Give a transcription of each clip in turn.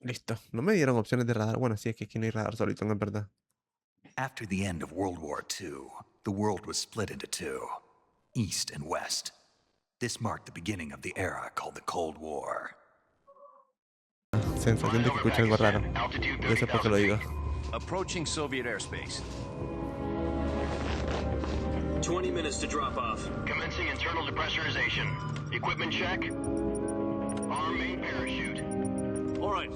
Listo. No me dieron opciones de radar. Bueno, sí, es que aquí no hay radar solito, no es verdad. After the end of World War II, the world was split into two, East and West. This marked the beginning of the era called the Cold War. Sensación de que escuché algo raro. Yo sé por qué lo digo. Approaching Soviet airspace. 20 minutes to drop off. Commencing internal depressurization. Equipment check. Arm main parachute. All right.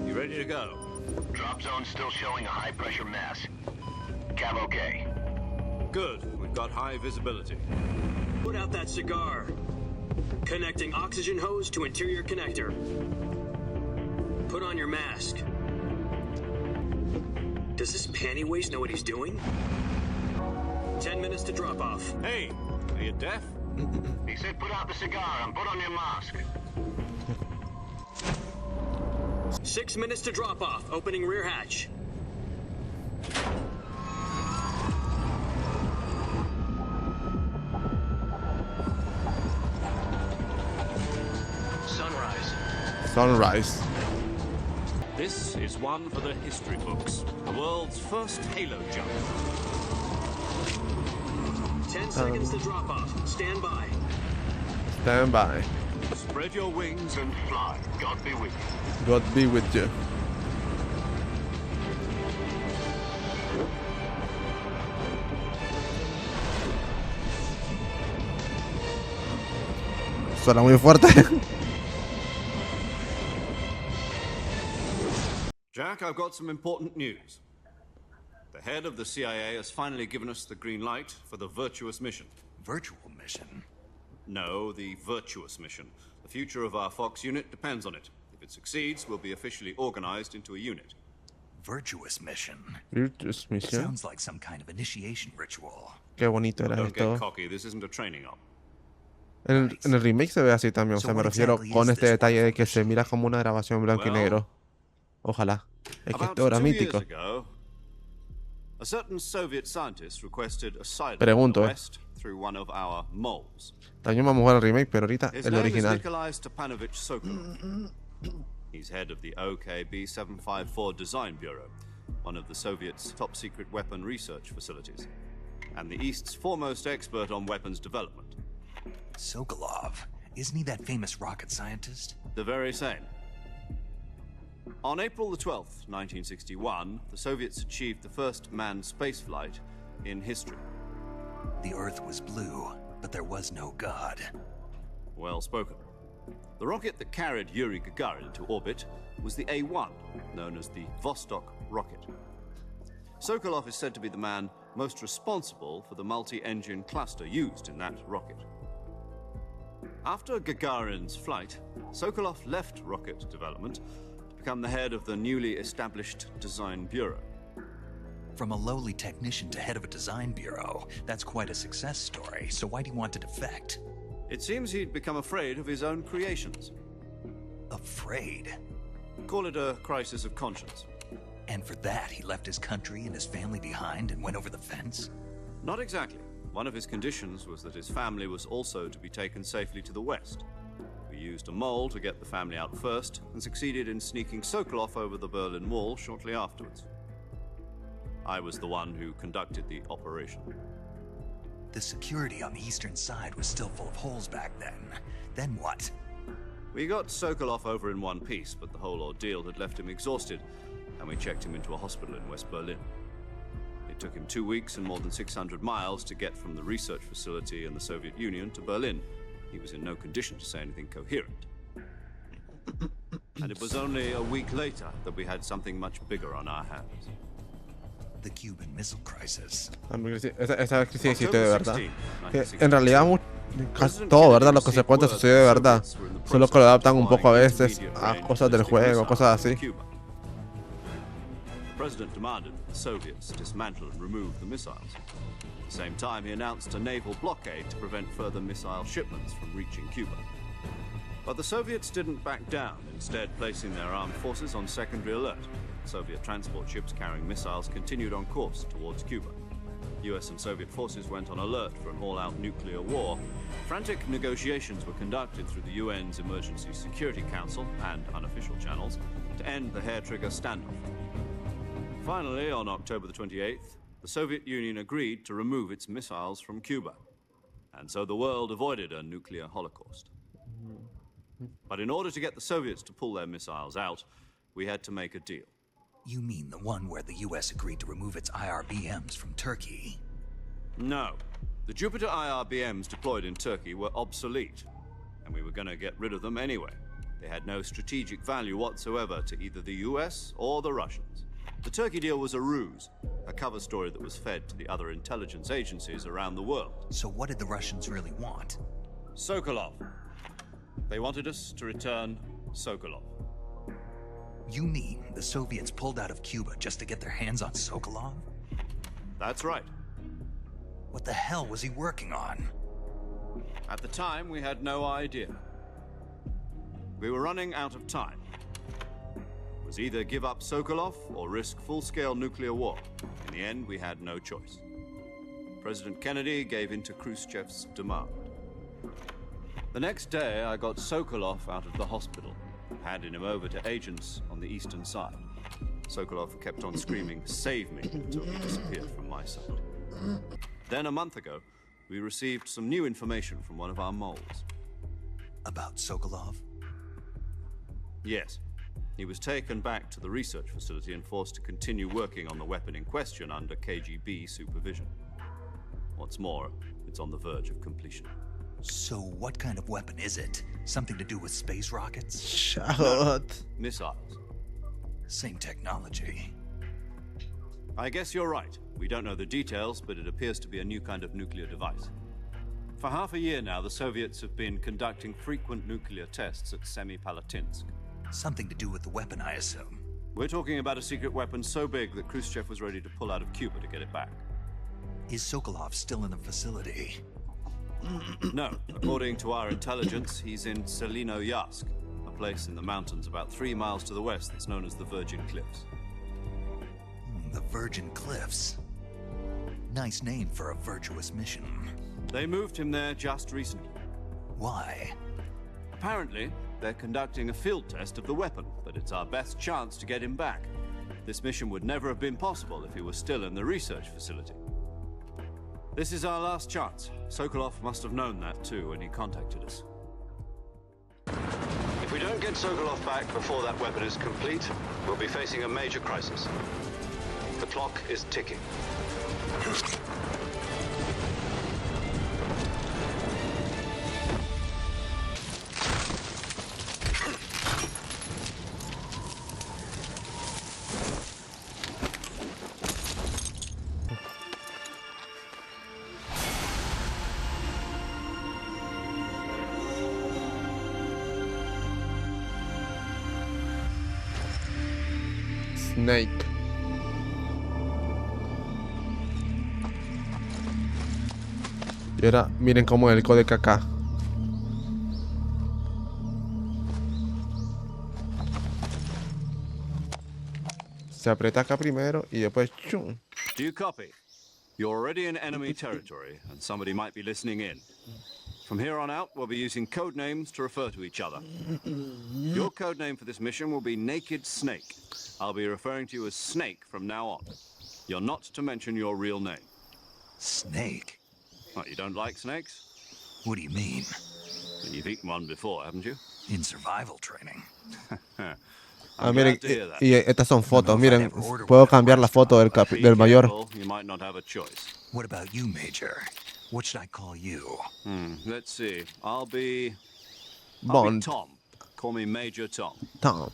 You ready to go? Drop zone still showing a high pressure mass. Cav okay. Good. We've got high visibility. Put out that cigar. Connecting oxygen hose to interior connector. Put on your mask. Does this panty waste know what he's doing? 10 minutes to drop off. Hey, are you deaf? He said put out the cigar and put on your mask. 6 minutes to drop off. Opening rear hatch. Sunrise. Sunrise. This is one for the history books. The world's first halo jump. 10 seconds to drop off. Stand by. Stand by. Spread your wings and And fly. God be with you. God be with you. Suena muy fuerte. Jack, I've got some important news. The head of the CIA has finally given us the green light for the virtuous mission. Virtual mission? No, the virtuous mission. The future of our Fox unit depends on it. If it succeeds, we'll be officially organized into a unit. Virtuous mission? Virtuous mission. Sounds like some kind of initiation ritual. Qué bonito era Don't get esto. cocky, this isn't a training op. En el remake se ve así también. O sea, me refiero con este detalle de que se mira como una grabación en blanco y negro. Ojalá. Es que esto era 2 years mítico. ago, a certain Soviet scientist requested asylum Pregunto, in the West through one of our moles. También vamos a jugar el remake, pero ahorita His el name is original. Nikolai Stepanovich Sokolov. He's head of the OKB 754 Design Bureau, one of the Soviets' top-secret weapon research facilities, and the East's foremost expert on weapons development. Sokolov? Isn't he that famous rocket scientist? The very same. On April the 12th, 1961, the Soviets achieved the first manned spaceflight in history. The Earth was blue, but there was no God. Well spoken. The rocket that carried Yuri Gagarin into orbit was the A-1, known as the Vostok rocket. Sokolov is said to be the man most responsible for the multi-engine cluster used in that rocket. After Gagarin's flight, Sokolov left rocket development to become the head of the newly established Design Bureau. From a lowly technician to head of a design bureau, that's quite a success story, so why'd he want to defect? It seems he'd become afraid of his own creations. Afraid? Call it a crisis of conscience. And for that, he left his country and his family behind and went over the fence? Not exactly. One of his conditions was that his family was also to be taken safely to the West. We used a mole to get the family out first and succeeded in sneaking Sokolov over the Berlin Wall shortly afterwards. I was the one who conducted the operation. The security on the eastern side was still full of holes back then. Then what? We got Sokolov over in one piece, but the whole ordeal had left him exhausted, and we checked him into a hospital in West Berlin. It took him 2 weeks and more than 600 miles to get from the research facility in the Soviet Union to Berlin. He was in no condition to say anything coherent. And it was only a week later that we had something much bigger on our hands. The Cuban Missile Crisis. Esa crisis existe de verdad. Que en realidad casi todo, ¿verdad? Lo que se cuenta sucedió de verdad. Solo que lo adaptan un poco a veces a cosas del juego, cosas así. The president demanded that the Soviets dismantle and remove the missiles. At the same time, he announced a naval blockade to prevent further missile shipments from reaching Cuba. But the Soviets didn't back down, instead placing their armed forces on secondary alert. Soviet transport ships carrying missiles continued on course towards Cuba. US and Soviet forces went on alert for an all-out nuclear war, frantic negotiations were conducted through the UN's Emergency Security Council and unofficial channels to end the hair-trigger standoff. Finally, on October the 28th, the Soviet Union agreed to remove its missiles from Cuba, and so the world avoided a nuclear holocaust. But in order to get the Soviets to pull their missiles out, we had to make a deal. You mean the one where the US agreed to remove its IRBMs from Turkey? No. The Jupiter IRBMs deployed in Turkey were obsolete, and we were going to get rid of them anyway. They had no strategic value whatsoever to either the US or the Russians. The Turkey deal was a ruse, a cover story that was fed to the other intelligence agencies around the world. So what did the Russians really want? Sokolov. They wanted us to return Sokolov. You mean the Soviets pulled out of Cuba just to get their hands on Sokolov? That's right. What the hell was he working on? At the time, we had no idea. We were running out of time. It was either give up Sokolov or risk full-scale nuclear war. In the end, we had no choice. President Kennedy gave in to Khrushchev's demand. The next day, I got Sokolov out of the hospital, handing him over to agents on the eastern side. Sokolov kept on screaming, "Save me," until he disappeared from my sight. Then a month ago, we received some new information from one of our moles. About Sokolov? Yes. He was taken back to the research facility and forced to continue working on the weapon in question under KGB supervision. What's more, it's on the verge of completion. So what kind of weapon is it? Something to do with space rockets? Shut. Missiles. Same technology. I guess you're right. We don't know the details, but it appears to be a new kind of nuclear device. For half a year now, the Soviets have been conducting frequent nuclear tests at Semipalatinsk. Something to do with the weapon, I assume. We're talking about a secret weapon so big that Khrushchev was ready to pull out of Cuba to get it back. Is Sokolov still in the facility? No. According to our intelligence, he's in Selinoyarsk, a place in the mountains about 3 miles to the west that's known as the Virgin Cliffs. The Virgin Cliffs. Nice name for a virtuous mission. They moved him there just recently. Why? Apparently, they're conducting a field test of the weapon, but it's our best chance to get him back. This mission would never have been possible if he was still in the research facility. This is our last chance. Sokolov must have known that too when he contacted us. If we don't get Sokolov back before that weapon is complete, we'll be facing a major crisis. The clock is ticking. Snake. Y ahora miren cómo es el código acá. Se aprieta acá primero y después ¡chum! Do you copy? You're already in enemy territory, and somebody might be listening in. From here on out, we'll be using code names to refer to each other. Your code name for this mission will be Naked Snake. I'll be referring to you as Snake from now on. You're not to mention your real name. Snake? What, you don't like snakes? What do you mean? You've eaten one before, haven't you? In survival training. Ah, miren, y estas son fotos, miren, puedo cambiar la foto del mayor. You might not have a choice. What about you, Major? What should I call you? Let's see. I'll be Bond. Tom. Call me Major Tom. Tom.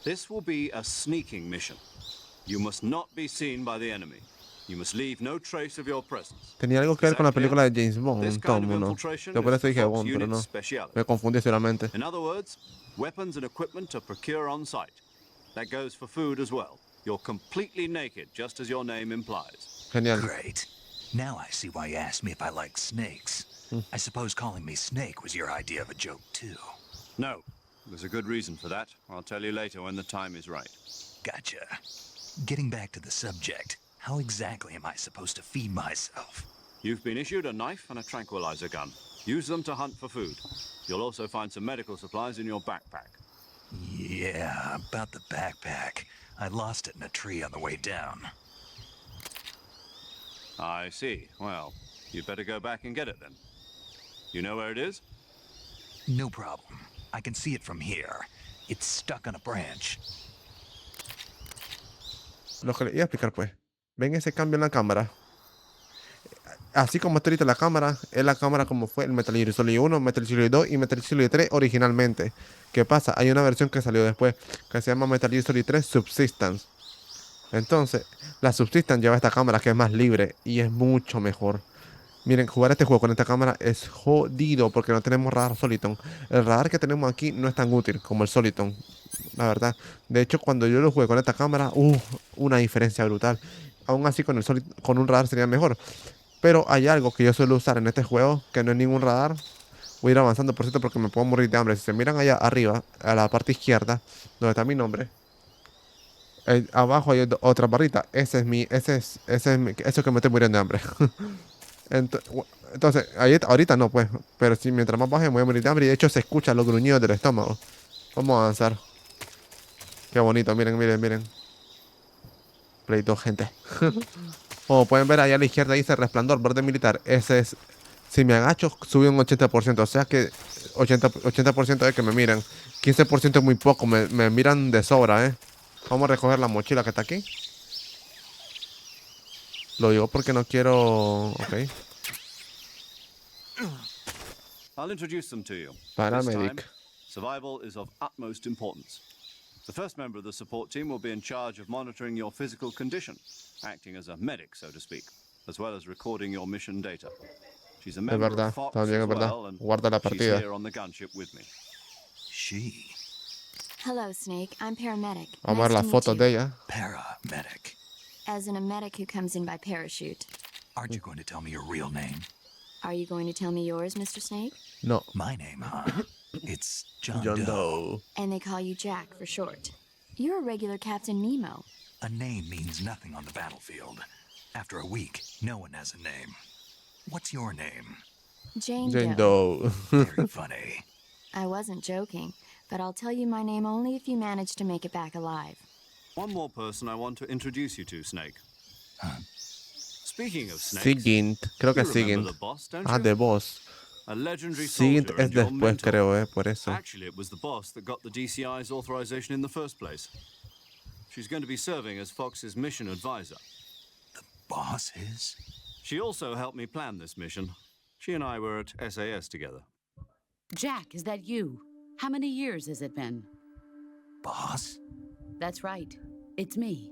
This will be a sneaking mission. You must not be seen by the enemy. You must leave no trace of your presence. Tenía algo que ver con la película de James Bond, Tom, ¿no? Yo por eso dije Bond, pero no. Me confundí solamente. In other words, weapons and equipment are procured on site. That goes for food as well. You're completely naked, just as your name implies. Genial. Great. Now I see why you asked me if I like snakes. I suppose calling me Snake was your idea of a joke, too. No. There's a good reason for that. I'll tell you later when the time is right. Gotcha. Getting back to the subject, How exactly am I supposed to feed myself? You've been issued a knife and a tranquilizer gun. Use them to hunt for food. You'll also find some medical supplies in your backpack. Yeah, about the backpack. I lost it in a tree on the way down. I see. Well, you'd better go back and get it then. You know where it is? No problem. I can see it from here. It's stuck on a branch. Lo que le iba a explicar, pues. ¿Ven ese cambio en la cámara? Así como está ahorita la cámara, es la cámara como fue el Metal Gear Solid 1, Metal Gear Solid 2 y Metal Gear Solid 3 originalmente. ¿Qué pasa? Hay una versión que salió después que se llama Metal Gear Solid 3 Subsistence. Entonces, la Subsistence lleva esta cámara que es más libre y es mucho mejor. Miren, jugar este juego con esta cámara es jodido porque no tenemos radar Soliton. El radar que tenemos aquí no es tan útil como el Soliton, la verdad. De hecho, cuando yo lo jugué con esta cámara, una diferencia brutal. Aún así, con un radar sería mejor. Pero hay algo que yo suelo usar en este juego, que no es ningún radar. Voy a ir avanzando, por cierto, porque me puedo morir de hambre. Si se miran allá arriba, a la parte izquierda, donde está mi nombre, abajo hay otra barrita. Eso que me estoy muriendo de hambre. Entonces, ahorita no, pues. Pero si mientras más baje, me voy a morir de hambre. Y de hecho, se escuchan los gruñidos del estómago. Vamos a avanzar. Qué bonito, miren, miren, miren. Play 2, gente. Como pueden ver, allá a la izquierda dice resplandor verde militar. Ese es. Si me agacho, sube un 80%. O sea que 80% es que me miran. 15% es muy poco. Me miran de sobra, ¿eh? Vamos a recoger la mochila que está aquí. Lo digo porque no quiero... Ok. I'll introduce them to you. Paramedic. This time, survival is of utmost importance. The first member of the support team will be in charge of monitoring your physical condition, acting as a medic, so to speak, as well as recording your mission data. She's a member of Fox as well, and Guarda la she's partida. here on the gunship with me. She. Hello, Snake. I'm paramedic. Vamos a ver las fotos de ella. Paramedic. As in a medic who comes in by parachute. Aren't you going to tell me your real name? Are you going to tell me yours, Mr. Snake? No. My name, huh? It's John John Doe. Doe. And they call you Jack for short. You're a regular Captain Nemo. A name means nothing on the battlefield. After a week, no one has a name. What's your name? Jane Jane Doe. Doe. Very funny. I wasn't joking, but I'll tell you my name only if you manage to make it back alive. One more person I want to introduce you to, Snake. Huh? Speaking of snakes, Sigint. Creo que you es remember Sigint. the boss, don't Ah, you? de boss. A legendary Sigint soldier es and your después, mentor. creo, por eso. Actually, it was the boss that got the DCI's authorization in the first place. She's going to be serving as Fox's mission advisor. The boss is? She also helped me plan this mission. She and I were at SAS together. Jack, is that you? How many years has it been? Boss? That's right. It's me.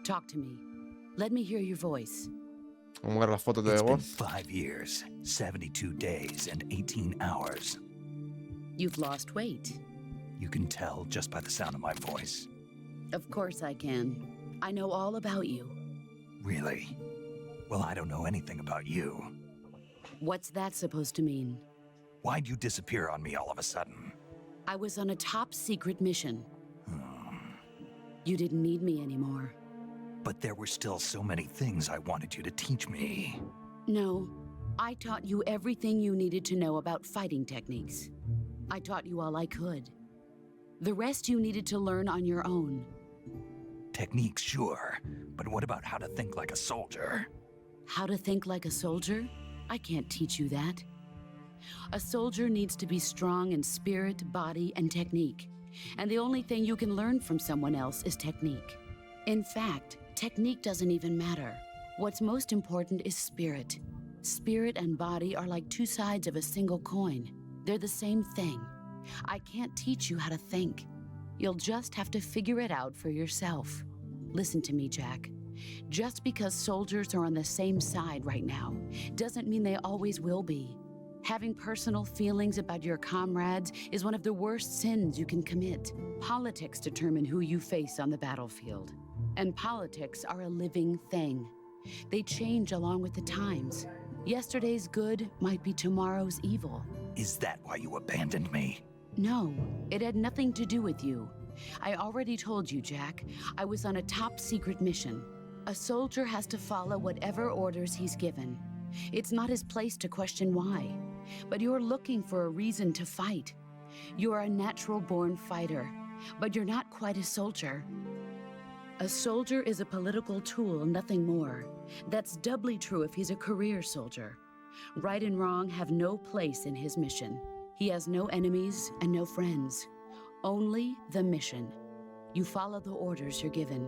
Talk to me. Let me hear your voice. Vamos a ver las fotos de It's been boss. 5 years, 72 days, and 18 hours. You've lost weight. You can tell just by the sound of my voice. Of course I can. I know all about you. Really? Well, I don't know anything about you. What's that supposed to mean? Why'd you disappear on me all of a sudden? I was on a top-secret mission. You didn't need me anymore. But there were still so many things I wanted you to teach me. No, I taught you everything you needed to know about fighting techniques. I taught you all I could. The rest you needed to learn on your own. Techniques, sure. But what about how to think like a soldier? How to think like a soldier? I can't teach you that. A soldier needs to be strong in spirit, body, and technique. And the only thing you can learn from someone else is technique. In fact, technique doesn't even matter. What's most important is spirit. Spirit and body are like two sides of a single coin. They're the same thing. I can't teach you how to think. You'll just have to figure it out for yourself. Listen to me, Jack. Just because soldiers are on the same side right now doesn't mean they always will be. Having personal feelings about your comrades is one of the worst sins you can commit. Politics determine who you face on the battlefield. And politics are a living thing. They change along with the times. Yesterday's good might be tomorrow's evil. Is that why you abandoned me? No, it had nothing to do with you. I already told you, Jack. I was on a top secret mission. A soldier has to follow whatever orders he's given. It's not his place to question why. But you're looking for a reason to fight. You're a natural-born fighter, but you're not quite a soldier. A soldier is a political tool, nothing more. That's doubly true if he's a career soldier. Right and wrong have no place in his mission. He has no enemies and no friends. Only the mission. You follow the orders you're given.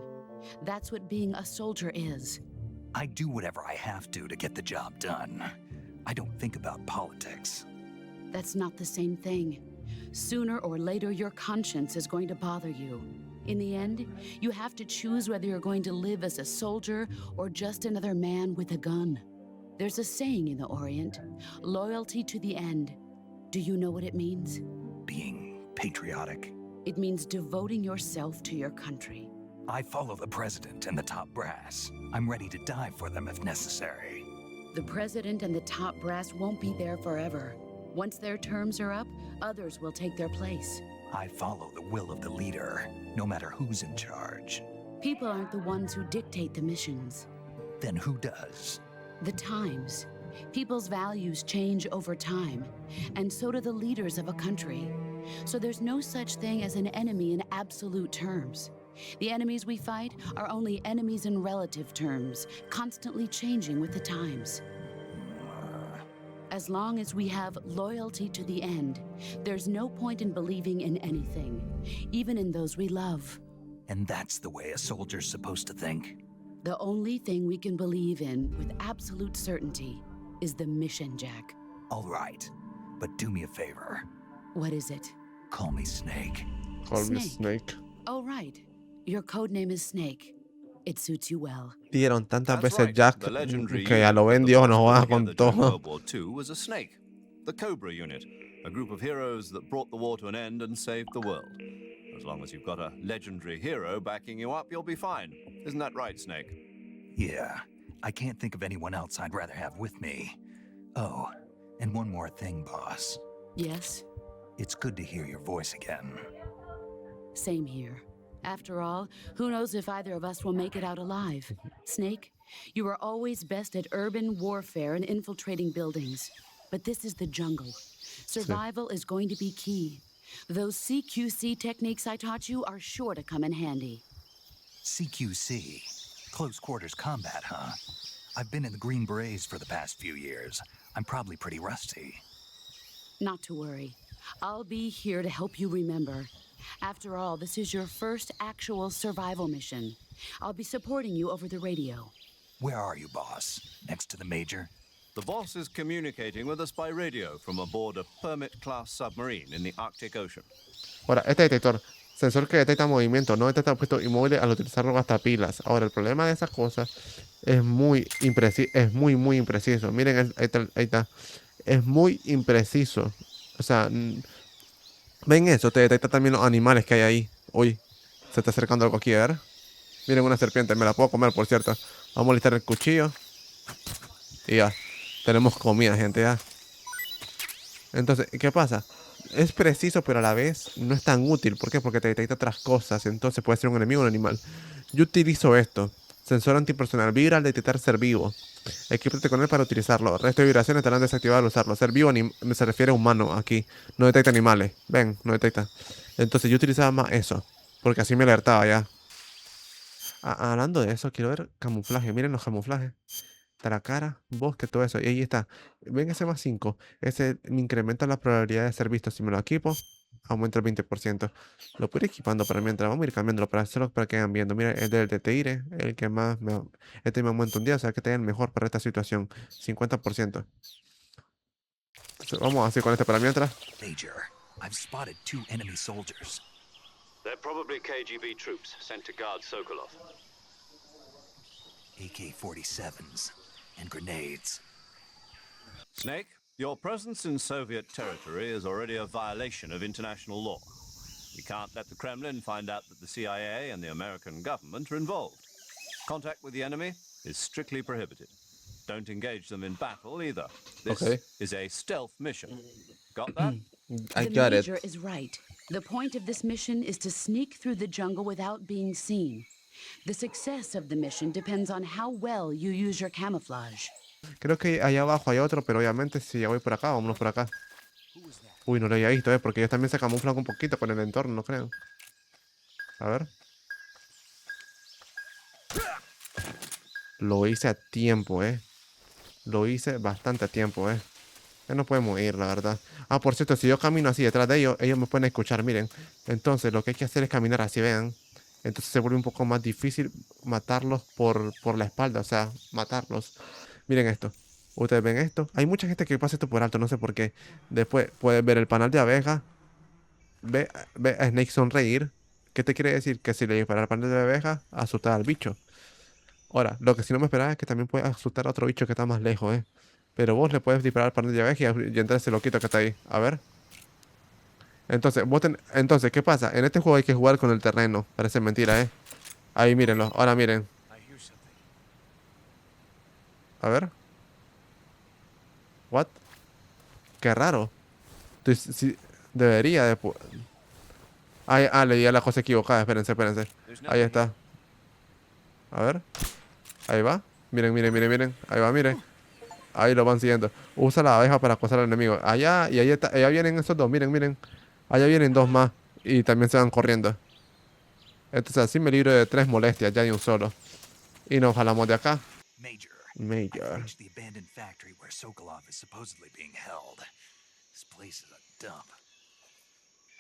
That's what being a soldier is. I do whatever I have to get the job done. I don't think about politics. That's not the same thing. Sooner or later, your conscience is going to bother you. In the end, you have to choose whether you're going to live as a soldier or just another man with a gun. There's a saying in the Orient, loyalty to the end. Do you know what it means? Being patriotic. It means devoting yourself to your country. I follow the president and the top brass. I'm ready to die for them if necessary. The president and the top brass won't be there forever. Once their terms are up, others will take their place. I follow the will of the leader, no matter who's in charge. People aren't the ones who dictate the missions. Then who does? The times. People's values change over time, and so do the leaders of a country. So there's no such thing as an enemy in absolute terms. The enemies we fight are only enemies in relative terms, constantly changing with the times. As long as we have loyalty to the end, there's no point in believing in anything, even in those we love. And that's the way a soldier's supposed to think? The only thing we can believe in with absolute certainty is the mission, Jack. All right, but do me a favor. What is it? Call me Snake. Call me Snake. Oh, right. Your code name is Snake. It suits you well. Dieron tantas That's veces right. Jack The legendary que a lo unit ven that Dios was nos put va together con during todo. World War II was a snake. The Cobra Unit, a group of heroes that brought the war to an end and saved the world. As long as you've got a legendary hero backing you up, you'll be fine. Isn't that right, Snake? Yeah, I can't think of anyone else I'd rather have with me. Oh, and one more thing, boss. Yes? It's good to hear your voice again. Same here. After all, who knows if either of us will make it out alive? Snake, you are always best at urban warfare and infiltrating buildings. But this is the jungle. Survival is going to be key. Those CQC techniques I taught you are sure to come in handy. CQC? Close quarters combat, huh? I've been in the Green Berets for the past few years. I'm probably pretty rusty. Not to worry. I'll be here to help you remember. After all, this is your first actual survival mission. I'll be supporting you over the radio. Where are you, boss? Next to the Major? The boss is communicating with us by radio from aboard a Permit-class submarine in the Arctic Ocean. Ahora, este detector, sensor que detecta movimiento, no detecta objetos inmóviles al utilizarlo hasta pilas. Ahora, el problema de esas cosas es muy impreciso. Miren, ahí está. Es muy impreciso. O sea, ven eso, te detecta también los animales que hay ahí. Uy, se está acercando algo aquí, a ver. Miren, una serpiente, me la puedo comer, por cierto. Vamos a listar el cuchillo. Y ya, tenemos comida, gente, ya. Entonces, ¿qué pasa? Es preciso, pero a la vez no es tan útil. ¿Por qué? Porque te detecta otras cosas. Entonces puede ser un enemigo o un animal. Yo utilizo esto. Sensor antipersonal. Vibra al detectar ser vivo. Equípate con él para utilizarlo. Resto de vibraciones estarán desactivadas al usarlo. Ser vivo se refiere a humano aquí. No detecta animales. Ven, no detecta. Entonces yo utilizaba más eso. Porque así me alertaba ya. Hablando de eso, quiero ver camuflaje. Miren los camuflajes. Está la cara, bosque, todo eso. Y ahí está. Ven ese más 5. Ese me incrementa la probabilidad de ser visto. Si me lo equipo, aumenta el 20%. Lo puedo ir equipando para mientras. Vamos a ir cambiándolo para hacerlo para que vayan viendo. Mira, el del TTIRE, el que más este me aumenta un día. O sea que te den mejor para esta situación. 50%. Entonces, vamos así con este para mientras. Major, I've spotted 2 enemy soldiers. They're probably KGB troops sent to guard Sokolov. AK-47s and grenades. Snake, your presence in Soviet territory is already a violation of international law. We can't let the Kremlin find out that the CIA and the American government are involved. Contact with the enemy is strictly prohibited. Don't engage them in battle either. This Okay. is a stealth mission. Got that? I The got it. Major is right. The point of this mission is to sneak through the jungle without being seen. The success of the mission depends on how well you use your camouflage. Creo que allá abajo hay otro, pero obviamente si ya voy por acá, vámonos por acá. Uy, no lo había visto, porque ellos también se camuflan un poquito con el entorno, ¿no creen? A ver. Lo hice a tiempo, Lo hice bastante a tiempo, Ya no podemos ir, la verdad. Ah, por cierto, si yo camino así detrás de ellos, ellos me pueden escuchar, miren. Entonces, lo que hay que hacer es caminar así, vean. Entonces se vuelve un poco más difícil matarlos por la espalda, o sea, matarlos. Miren esto. Ustedes ven esto. Hay mucha gente que pasa esto por alto, no sé por qué. Después puedes ver el panal de abeja. Ve a Snake sonreír. ¿Qué te quiere decir? Que si le dispara al panal de abeja, asustar al bicho. Ahora, lo que sí no me esperaba es que también puede asustar a otro bicho que está más lejos, Pero vos le puedes disparar al panel de abeja y entrar ese loquito que está ahí. A ver. Entonces, ¿qué pasa? En este juego hay que jugar con el terreno. Parece mentira, Ahí, mírenlo. Ahora miren. A ver. What? Qué raro. Sí, debería de... le di a la cosa equivocada. Espérense. Ahí está. A ver. Ahí va. Miren. Ahí va, miren. Ahí lo van siguiendo. Usa la abeja para acosar al enemigo. Allá, y ahí está. Allá vienen esos dos. Miren. Allá vienen dos más. Y también se van corriendo. Entonces así me libro de 3 molestias. Ya de un solo. Y nos jalamos de acá. Major. Major. I've reached the abandoned factory where Sokolov is supposedly being held. This place is a dump.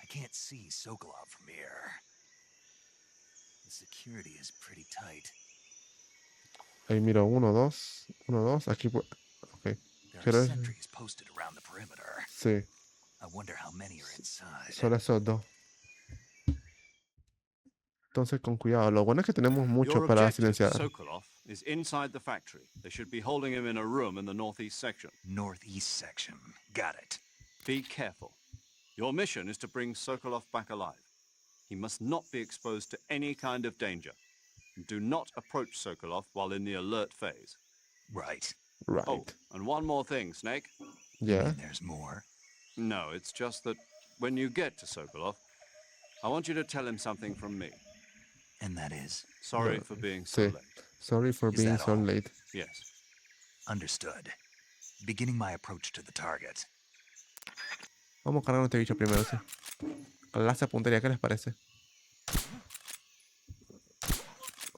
I can't see Sokolov from here. The security is pretty tight. Ahí miro 1, 2. 1, 2. Aquí ok. There Quiero are decir- sentries posted around the perimeter. Sí. I wonder how many are inside. Solo esos dos. Entonces con cuidado. Lo bueno es que tenemos mucho Your para objective, silenciar. Sokolov, is inside the factory. They should be holding him in a room in the northeast section. Northeast section. Got it. Be careful. Your mission is to bring Sokolov back alive. He must not be exposed to any kind of danger. Do not approach Sokolov while in the alert phase. Right. Right. Oh, and one more thing, Snake. Yeah. And there's more. No, it's just that when you get to Sokolov, I want you to tell him something from me. And that is? Sorry for being so Sí. late. Sorry for Is being that so all? late. Yes. Understood. Beginning my approach to the target. Vamos a cargar a este bicho primero, sí. Clase de puntería, ¿qué les parece?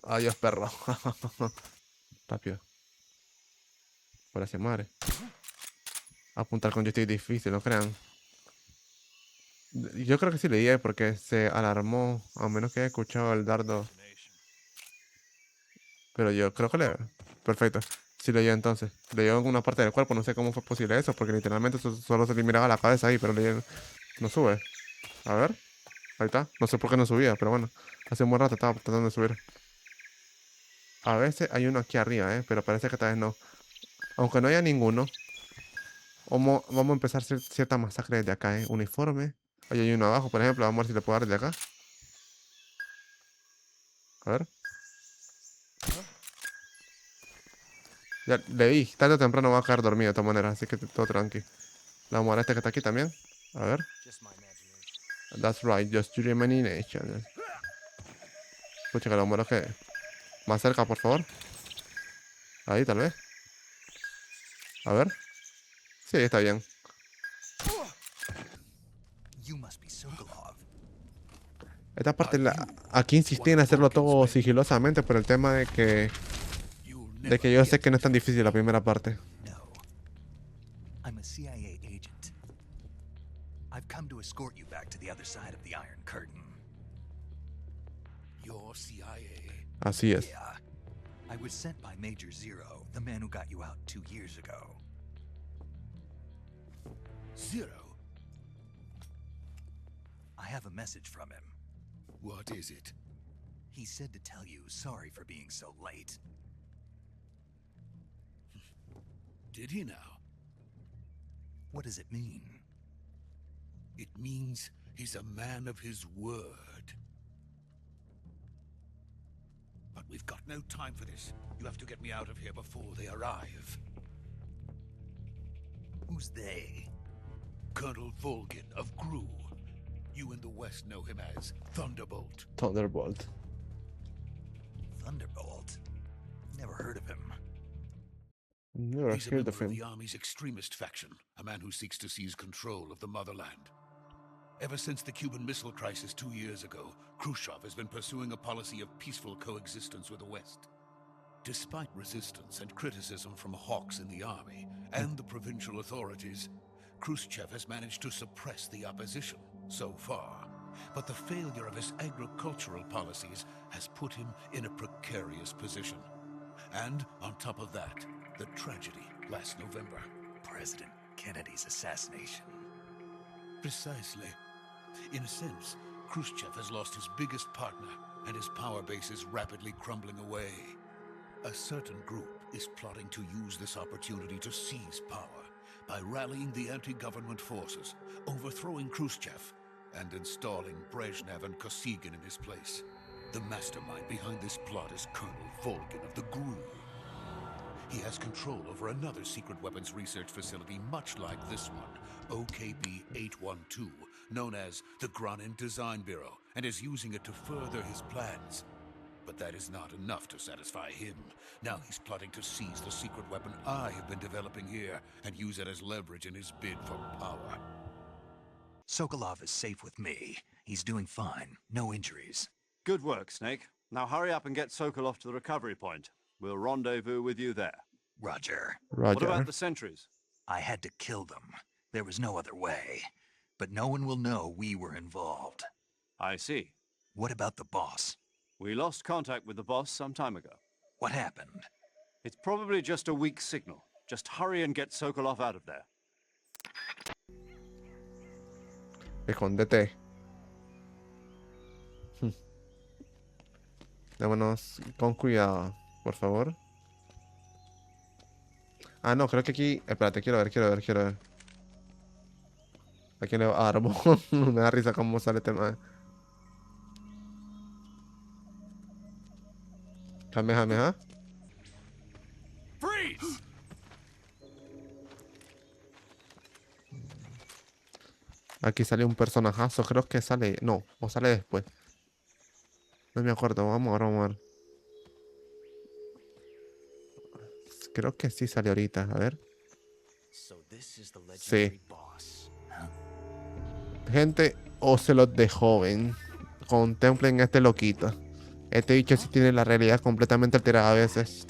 Adiós, perro. Rápido. Por hacia madre. Apuntar con joystick difícil, no crean. Yo creo que sí le di porque se alarmó. A menos que haya escuchado el dardo. Pero yo creo que le... Perfecto. Sí le dio entonces. Le dio en una parte del cuerpo. No sé cómo fue posible eso. Porque literalmente solo se le miraba la cabeza ahí. Pero le dio... No sube. A ver. Ahí está. No sé por qué no subía. Pero bueno. Hace un buen rato estaba tratando de subir. A veces hay uno aquí arriba, pero parece que esta vez no. Aunque no haya ninguno, vamos a empezar cierta masacre desde acá, Uniforme. Ahí hay uno abajo, por ejemplo. Vamos a ver si le puedo dar desde acá. A ver. Ya le di. Tarde o temprano va a caer dormido de todas maneras. Así que todo tranqui. Le vamos a dar a este que está aquí también. A ver. That's right. Just your imagination. Escucha que lo muero que... Más cerca, por favor. Ahí, tal vez. A ver. Sí, está bien. You must be Sokolov. Esta parte, aquí insistí en hacerlo todo sigilosamente por el tema de que yo sé que no es tan difícil la primera parte. No. I'm a CIA agent. I've come to escort you back to the other side of the Iron Curtain. Your CIA. Así es. Yeah. I was sent by Major Zero, the man who got you out 2 years ago. Zero? I have a message from him. What is it? He said to tell you sorry for being so late. Did he now? What does it mean? It means he's a man of his word. But we've got no time for this. You have to get me out of here before they arrive. Who's they? Colonel Volgin of GRU. You in the West know him as Thunderbolt. Thunderbolt. Thunderbolt? Never heard of him. Never He's a heard member of of him. the Army's extremist faction, a man who seeks to seize control of the motherland. Ever since the Cuban Missile Crisis 2 years ago, Khrushchev has been pursuing a policy of peaceful coexistence with the West. Despite resistance and criticism from hawks in the army and the provincial authorities, Khrushchev has managed to suppress the opposition so far. But the failure of his agricultural policies has put him in a precarious position. And on top of that, the tragedy last November. President Kennedy's assassination. Precisely. In a sense, Khrushchev has lost his biggest partner, and his power base is rapidly crumbling away. A certain group is plotting to use this opportunity to seize power by rallying the anti-government forces, overthrowing Khrushchev, and installing Brezhnev and Kosygin in his place. The mastermind behind this plot is Colonel Volgin of the GRU. He has control over another secret weapons research facility much like this one, OKB-812, known as the Granin Design Bureau, and is using it to further his plans. But that is not enough to satisfy him. Now he's plotting to seize the secret weapon I have been developing here and use it as leverage in his bid for power. Sokolov is safe with me. He's doing fine. No injuries. Good work, Snake. Now hurry up and get Sokolov to the recovery point. We'll rendezvous with you there. Roger. What Roger. about the sentries? I had to kill them. There was no other way. But no one will know we were involved. I see. What about the boss? We lost contact with the boss some time ago. What happened? It's probably just a weak signal. Just hurry and get Sokolov out of there. Escóndete. Vámonos con cuidado, por favor. Ah, no, creo que aquí... Espérate, quiero ver. ¿A quién le va a dar? Me da risa cómo sale este man. Kamehameha. Freeze! Aquí sale un personajazo, creo que sale... No, o sale después. No me acuerdo, vamos a ver. Creo que sí sale ahorita, a ver. Sí. Gente, Ocelot de joven. Contemplen este loquito. Este bicho sí tiene la realidad completamente alterada a veces.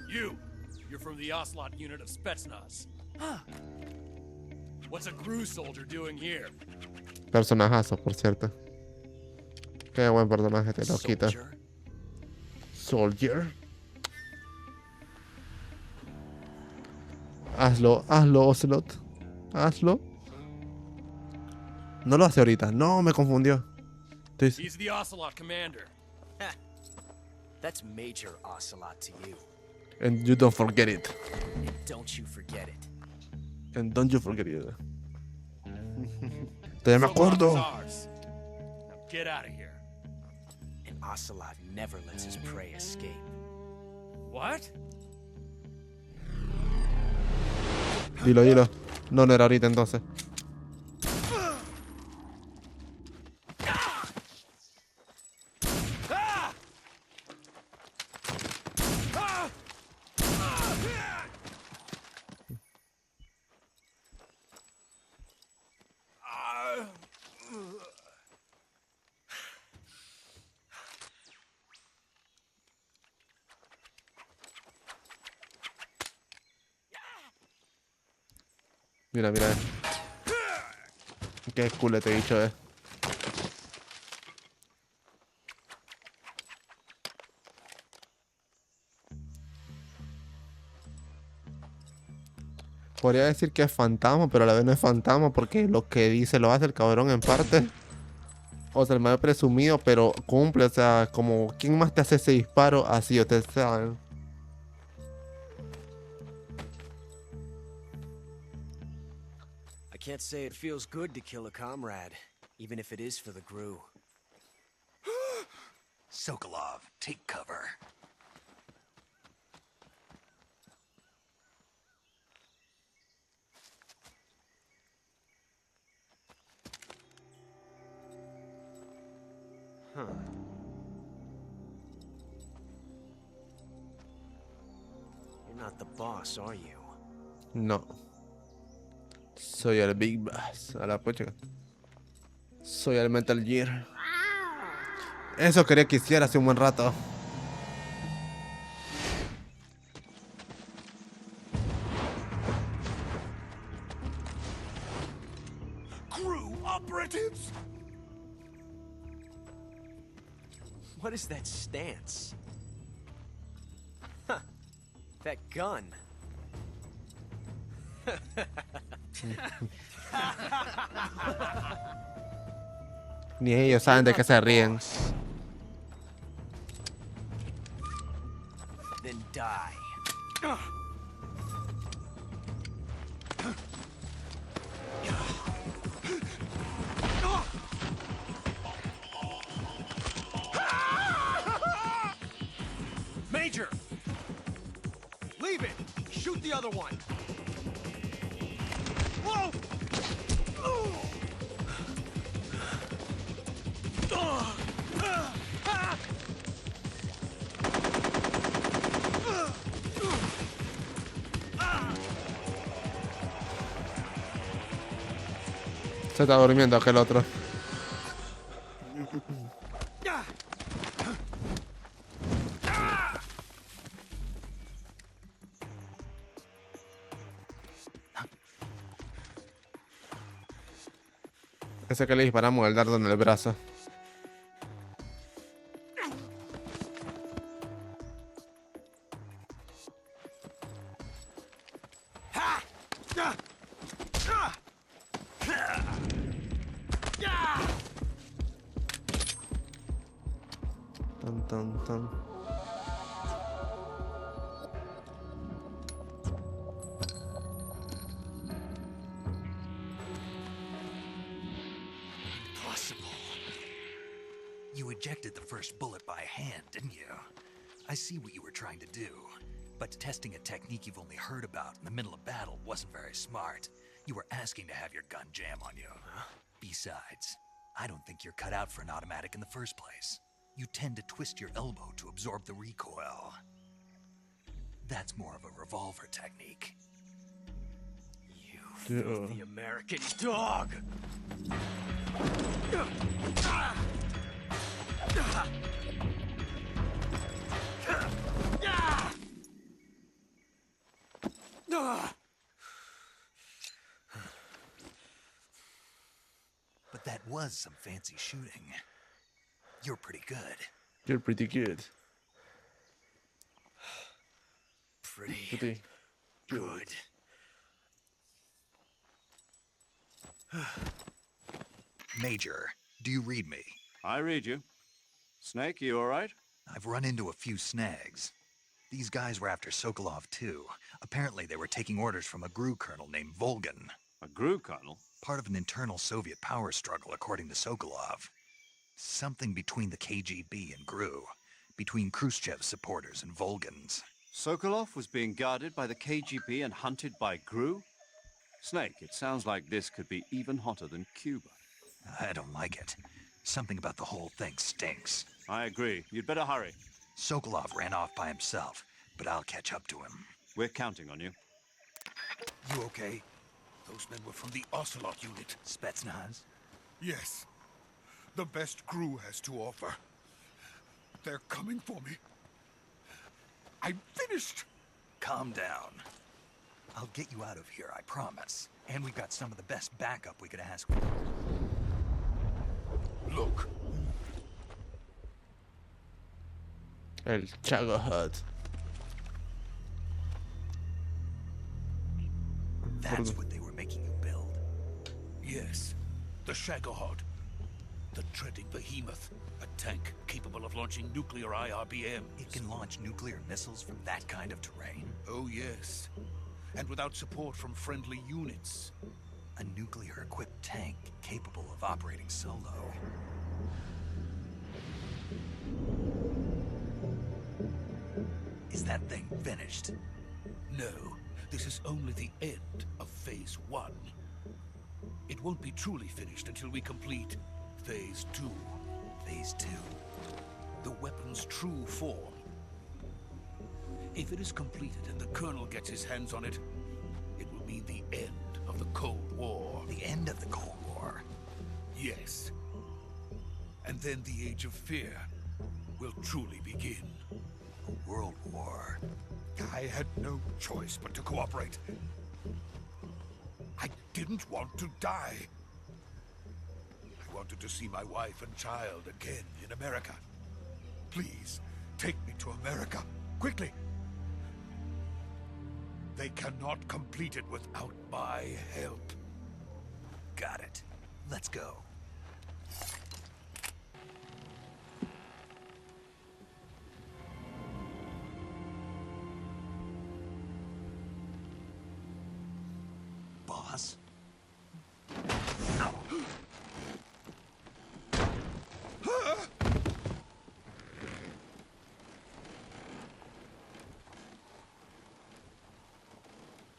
You're from the Ocelot unit of Spetsnaz. What's a GRU soldier doing here? Personajazo, por cierto. Qué buen personaje este loquito. Soldier. Hazlo, Ocelot. Hazlo. No lo hace ahorita. No, me confundió. He's the Ocelot commander. That's Major Ocelot to you. And you don't forget it. And don't you forget it. And don't you forget it. Todavía me acuerdo. Now get out of here. And Ocelot never lets his prey escape. What? Dilo. No era ahorita entonces. Mira. Qué culete bicho es. Podría decir que es fantasma, pero a la vez no es fantasma porque lo que dice lo hace el cabrón en parte. O sea, el más presumido, pero cumple. O sea, como ¿quién más te hace ese disparo? Así, ustedes saben. I can't say it feels good to kill a comrade, even if it is for the GRU. Sokolov, take cover. Huh. You're not the boss, are you? No. Soy el Big Boss. A la pucha. Soy el Metal Gear. Eso quería que hiciera hace un buen rato. Crew operatives! What is that stance? Huh. That gun. Ni ellos saben de qué se ríen. Then die. Major! Leave it! Shoot the other one! Whoa! Se está durmiendo aquel otro. Ese que le disparamos el dardo en el brazo. Tan, tan, tan. You ejected the first bullet by hand, didn't you? I see what you were trying to do, but testing a technique you've only heard about in the middle of battle wasn't very smart. You were asking to have your gun jam on you. Besides, I don't think you're cut out for an automatic in the first place. You tend to twist your elbow to absorb the recoil. That's more of a revolver technique. You filthy American dog! But that was some fancy shooting. You're pretty good. You're pretty good. Pretty good. Major, do you read me? I read you. Snake, you all right? I've run into a few snags. These guys were after Sokolov too. Apparently they were taking orders from a GRU colonel named Volgan. A GRU colonel? Part of an internal Soviet power struggle, according to Sokolov. Something between the KGB and GRU. Between Khrushchev's supporters and Volgan's. Sokolov was being guarded by the KGB and hunted by GRU? Snake, it sounds like this could be even hotter than Cuba. I don't like it. Something about the whole thing stinks. I agree. You'd better hurry. Sokolov ran off by himself, but I'll catch up to him. We're counting on you. You okay? Those men were from the Ocelot unit. Spetsnaz? Yes. The best GRU has to offer. They're coming for me. I'm finished. Calm down. I'll get you out of here, I promise. And we've got some of the best backup we could ask for. Look. El Chago Hut. That's what they were making you build. Yes. The Shagohod. The treading behemoth. A tank capable of launching nuclear IRBMs. It can launch nuclear missiles from that kind of terrain? Oh, yes. And without support from friendly units. A nuclear-equipped tank capable of operating solo. Is that thing finished? No. This is only the end of Phase 1. It won't be truly finished until we complete Phase 2. Phase 2. The weapon's true form. If it is completed and the Colonel gets his hands on it, it will mean the end of the Cold War. The end of the Cold War. Yes. And then the Age of Fear will truly begin. A world war. I had no choice but to cooperate. I didn't want to die. I wanted to see my wife and child again in America. Please, take me to America, quickly. They cannot complete it without my help. Got it. Let's go. Boss?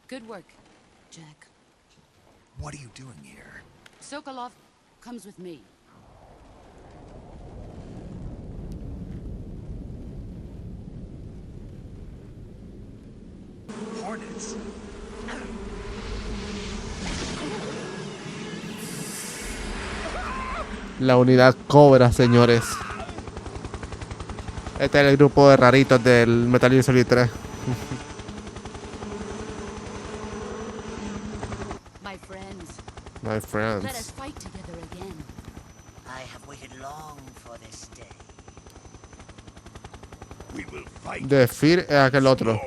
Good work, Jack. What are you doing here? Sokolov comes with me. Hornets? La unidad Cobra, señores. Este es el grupo de raritos del Metal Gear Solid 3. My friends, My let us friends. fight together again. I have waited long for this day. We will fight. The Fear es aquel otro.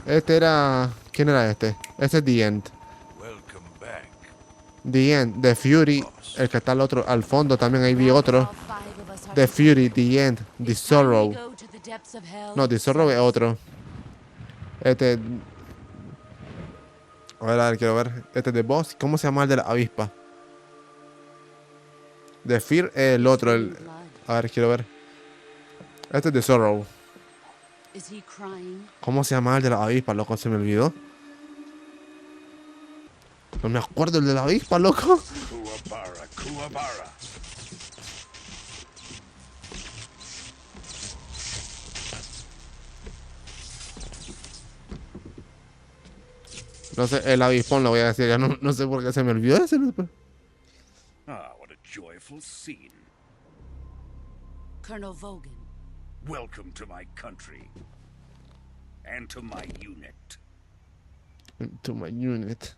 Este era... ¿Quién era este? Ese es The End. Welcome back. The End, The Fury. El que está al otro, al fondo también ahí vi otro. The Fury, The End, The Sorrow. No, The Sorrow es otro. Este... A ver, quiero ver. Este es The Boss. ¿Cómo se llama el de la avispa? The Fear es el otro. A ver, quiero ver. Este es The Sorrow. ¿Cómo se llama el de la avispa, loco? Se me olvidó. No me acuerdo el de la avispa, loco. Kuwabara, Kuwabara. No sé, el avispón lo voy a decir. Ya no sé por qué se me olvidó ese. Ah, what a joyful scene. Colonel Vogan. Welcome to my country. And to my unit. To my unit.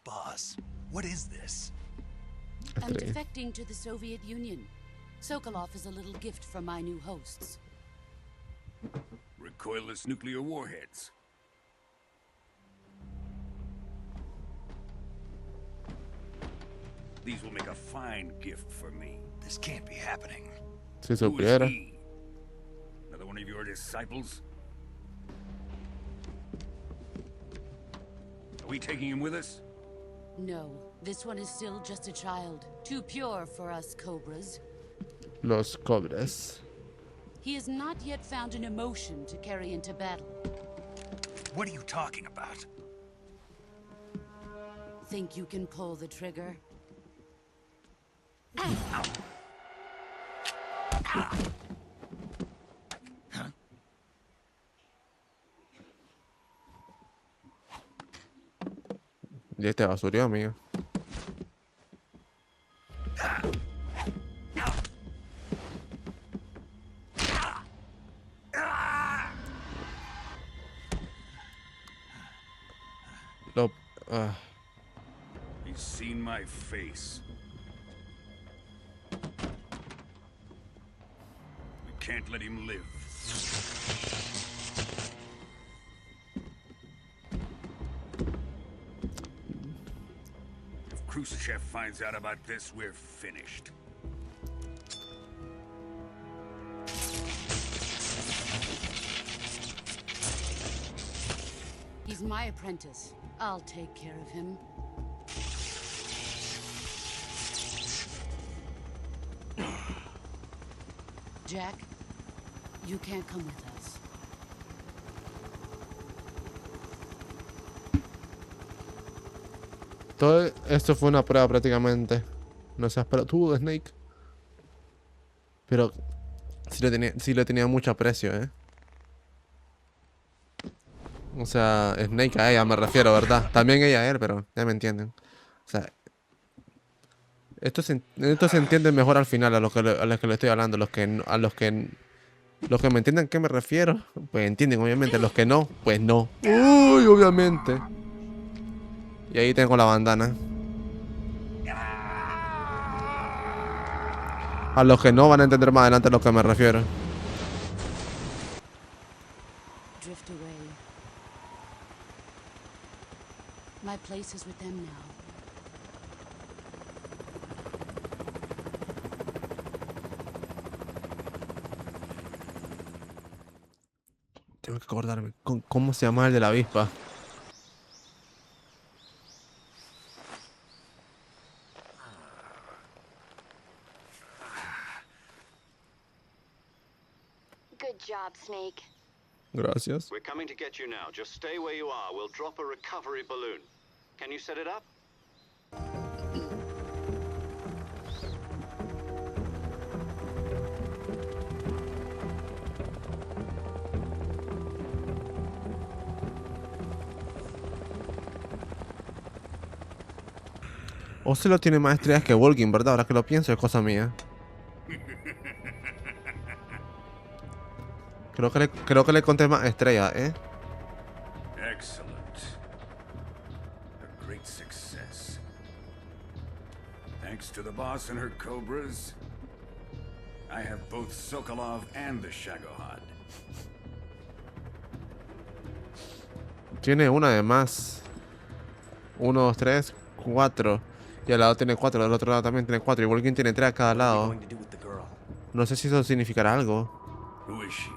Boss, what is this? I'm defecting to the Soviet Union. Sokolov is a little gift from my new hosts. Recoilless nuclear warheads. These will make a fine gift for me. This can't be happening. Si Who is supiera. he? Another one of your disciples? Are we taking him with us? No, this one is still just a child. Too pure for us Cobras. Los Cobras. He has not yet found an emotion to carry into battle. What are you talking about? Think you can pull the trigger? Y este basurió, amigo. Lo... He's seen my face. We can't let him live. If Khrushchev finds out about this, we're finished. He's my apprentice. I'll take care of him. Jack, you can't come with us. Todo esto fue una prueba prácticamente. No seas pelotudo, Snake. Pero sí le tenía mucho aprecio, ¿eh? O sea, Snake a ella me refiero, ¿verdad? También ella a él, pero ya me entienden. O sea, esto se entiende mejor al final a los que le estoy hablando. Los que me entienden a qué me refiero, pues entienden, obviamente. Los que no, pues no. Uy, obviamente. Y ahí tengo la bandana. A los que no van a entender más adelante a lo que me refiero. Drift away. My place is with them now. Tengo que acordarme cómo se llama el de la avispa. Good job, Snake. Gracias. We're coming to get you now. Just stay where you are. We'll drop a recovery balloon. Can you set it up? Ocelot tiene más estrellas que Volgin, ¿verdad? Ahora que lo pienso, es cosa mía. Creo que le conté más estrellas, ¿eh? Excellent. A great success. Thanks to the boss and her cobras, I have both Sokolov and the Shagohod. Tiene una de más. 1, 2, 3, 4. Y al lado tiene 4, del otro lado también tiene 4. Y Volgin tiene 3 a cada lado. No sé si eso significará algo. Who is she?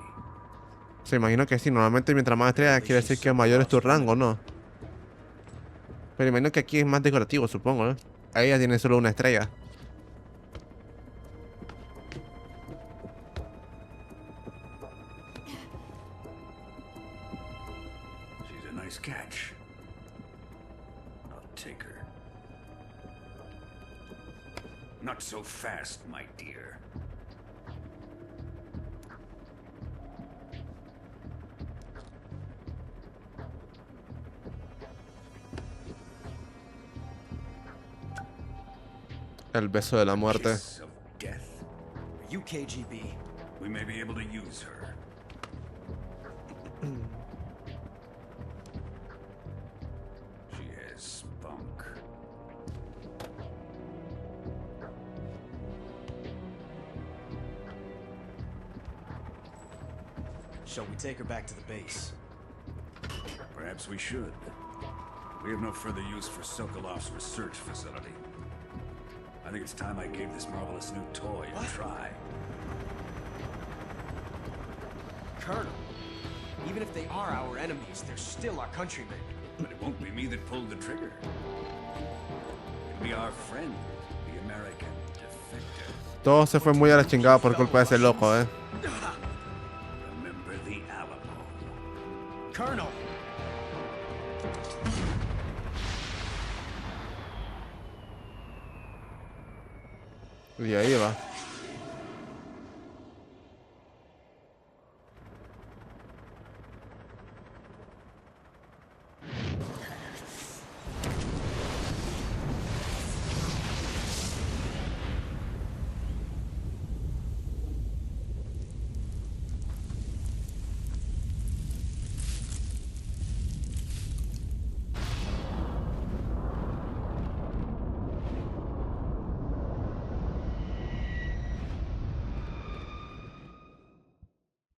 Se imagino que sí. Normalmente mientras más estrellas quiere decir que mayor es tu rango, ¿no? Pero imagino que aquí es más decorativo, supongo, ¿eh? Ella tiene solo una estrella. She's a nice catch. I'll take her. Not so fast, my dear. El beso de la muerte. Kiss of death. Are you KGB? We may be able to use her. She has spunk. Shall we take her back to the base? Perhaps we should. We have no further use for Sokolov's research facility. I think it's time I gave this marvelous new toy a try. Colonel, even if they are our enemies, they're still our countrymen. But it won't be me that pulled the trigger. It'll be our friend, the American defector. Todo se fue muy a la chingada por culpa de ese loco, ¿eh? Remember the Alamo. Colonel! Y ahí va.